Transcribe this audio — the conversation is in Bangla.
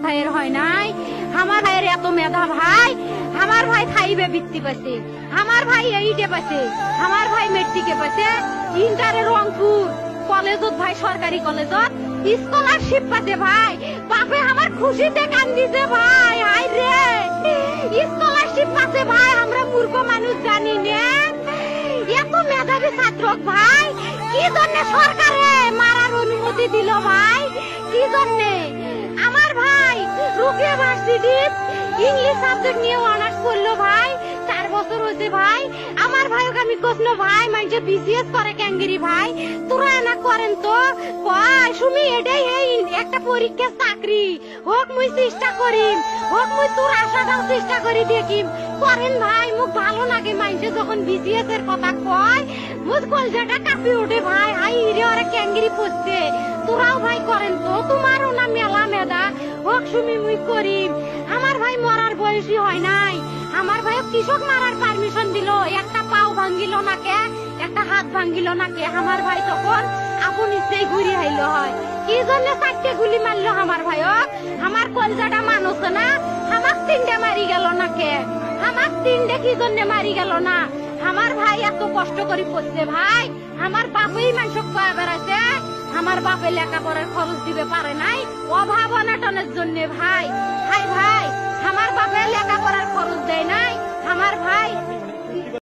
ভাইয়ের হয় নাই, আমার ভাইয়ের এত মেধা ভাই, আমার ভাই ফাইভে বৃত্তি পাইছে, আমার ভাই এইটে পাইছে, আমার ভাই মেট্রিকে পাইছে, ইন্টারে রংপুর কলেজত ভাই সরকারি কলেজত স্কলারশিপ পাইছে ভাই। বাপে আমার খুশিতে কান্দিছে ভাই, হাই রে স্কলারশিপ পাইছে ভাই। আমরা মূর্খ মানুষ জানি না এত মেধাবী ছাত্র ভাই কি জন্য সরকারে মারার অনুমতি দিল ভাই, কি জন্য? আমার ভাই রুকিয়া ভার্সিটি ইংলিশ সাবজেক্ট নিয়ে অনার্স করলো ভাই, 4 বছর হয়েছে ভাই। আমার ভাইকে আমি কইলো ভাই মাইজে বিসিএস করে ক্যাঙ্গেরি ভাই, তোরা না করেন তো কয় সুমি এটাই এই একটা পরীক্ষা চাকরি হোক, মুই চেষ্টা করিম, হোক মুই তোর আশাটাও চেষ্টা করি দেখিম, করেন ভাই। মুখ ভালো লাগে মাইজে যখন বিসিএস এর কথা কয়, মুখ কলজাটা কাঁপি ওঠে ভাই, হাই রে ওরা ক্যাঙ্গেরি পড়ছে। তোরাও ভাই করেন তো, তোমারও না মেলা মেধা, হোক সুমি মুই করিম। আমার ভাই মরার বয়সী হয় নাই, আমার ভাই কৃষক মারার পারমিশন দিল, একটা পাও ভাঙ্গিল না কে, একটা হাত ভাঙ্গিল না কে। আমার ভাই তখন আপন ইচ্ছেই ঘুরি হাইল হয়, কি জন্য 4টে গুলি মারলো আমার ভাইক? আমার কলজাটা মানুষ না, আমার 3টে মারি গেল না কে, আমার 3টে কি জন্য মারি গেল না? আমার ভাই এত কষ্ট করে পড়ছে ভাই, আমার বাপই মানুষ কয়া বেড়াইছে, আমার বাপে লেখাপড়ার খরচ দিবে পারে নাই অভাব অনাটনের জন্য ভাই। ভাই ভাই আমার বাপে লেখাপড়ার খরচ দেয় নাই, আমার ভাই